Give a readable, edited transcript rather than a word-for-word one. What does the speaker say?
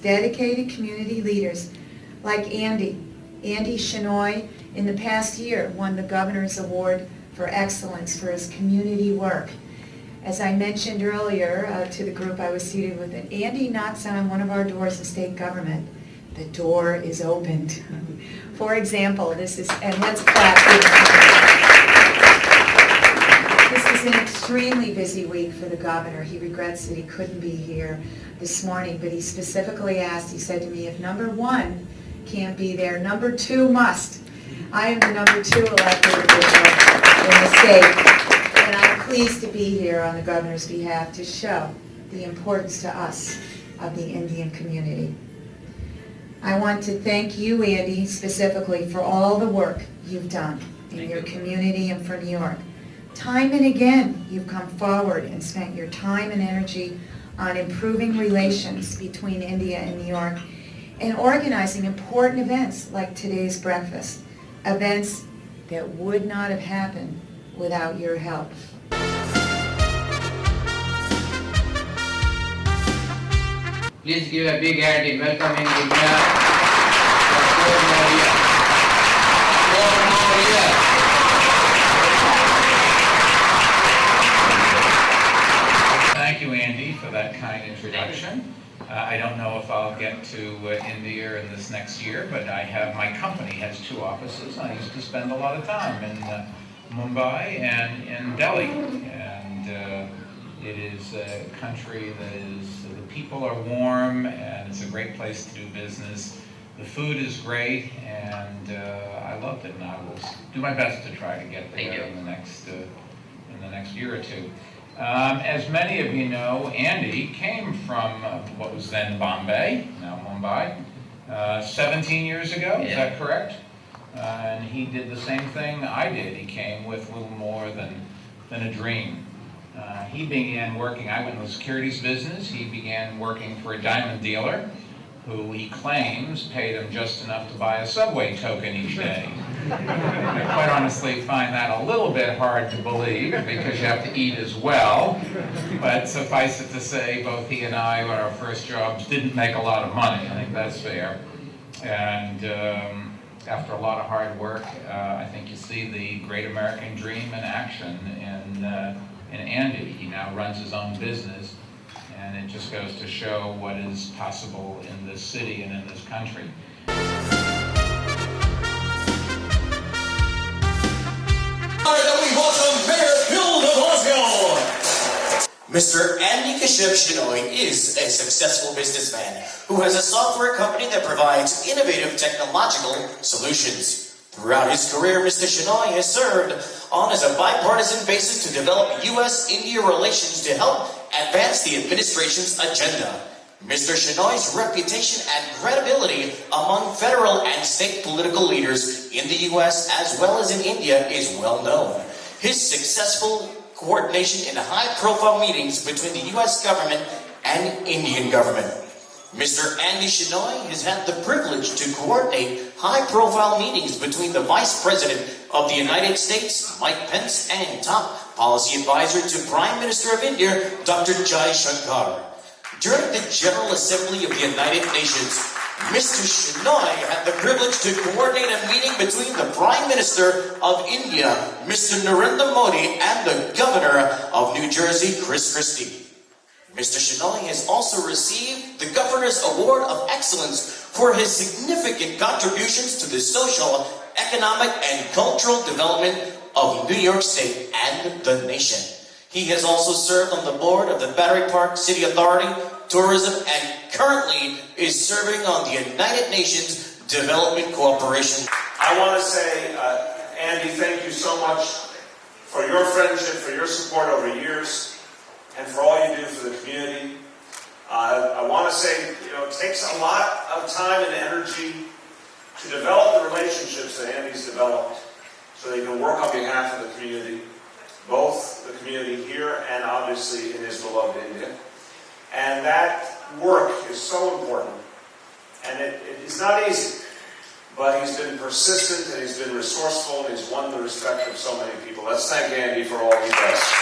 dedicated community leaders like Andy Shenoy, in the past year won the Governor's Award for Excellence for his community work. As I mentioned earlier to the group I was seated with, Andy knocks on one of our doors in state government. The door is opened. For example, this is, and let's clap. This is an extremely busy week for the governor. He regrets that he couldn't be here this morning, but he specifically asked, he said to me, if number 1 can't be there, number 2 must. I am the number 2 elected official in the state, and I'm pleased to be here on the governor's behalf to show the importance to us of the Indian community. I want to thank you, Andy, specifically for all the work you've done in your community and for New York. Time and again, you've come forward and spent your time and energy on improving relations between India and New York and organizing important events like today's breakfast, events that would not have happened without your help. Please give a big hand in welcoming India for 4 more years. Thank you, Andy, for that kind introduction. I don't know if I'll get to India in this next year, but my company has 2 offices. I used to spend a lot of time in Mumbai and in Delhi. And it is a country that the people are warm, and it's a great place to do business. The food is great, and I loved it, and I will do my best to try to get there in the next year or 2. As many of you know, Andy came from what was then Bombay, now Mumbai, 17 years ago, is that correct? And he did the same thing I did. He came with a little more than a dream. He began working, I went in the securities business. He began working for a diamond dealer who he claims paid him just enough to buy a subway token each day. I quite honestly find that a little bit hard to believe because you have to eat as well. But suffice it to say, both he and I, on our first jobs, didn't make a lot of money. I think that's fair. And after a lot of hard work, I think you see the great American dream in action in Andy. He now runs his own business, and it just goes to show what is possible in this city and in this country. Mr. Andy Shenoy is a successful businessman who has a software company that provides innovative technological solutions. Throughout his career, Mr. Shenoy has served on as a bipartisan basis to develop U.S.-India relations to help advance the administration's agenda. Mr. Shenoy's reputation and credibility among federal and state political leaders in the U.S. as well as in India is well known. His successful coordination in high-profile meetings between the U.S. government and Indian government. Mr. Andy Shenoy has had the privilege to coordinate high-profile meetings between the Vice President of the United States, Mike Pence, and top policy advisor to Prime Minister of India, Dr. Jai Shankar. During the General Assembly of the United Nations, Mr. Shenoy had the privilege to coordinate a meeting between the Prime Minister of India, Mr. Narendra Modi, and the Governor of New Jersey, Chris Christie. Mr. Shenoy has also received the Governor's Award of Excellence for his significant contributions to the social, economic, and cultural development of New York State and the nation. He has also served on the board of the Battery Park City Authority, Tourism, and currently is serving on the United Nations Development Cooperation. I want to say, Andy, thank you so much for your friendship, for your support over years, and for all you do for the community. I want to say, it takes a lot of time and energy to develop the relationships that Andy's developed so that he can work on behalf of the community, both the community here and obviously in his beloved India. And that work is so important. And it is not easy, but he's been persistent and he's been resourceful and he's won the respect of so many people. Let's thank Andy for all he does.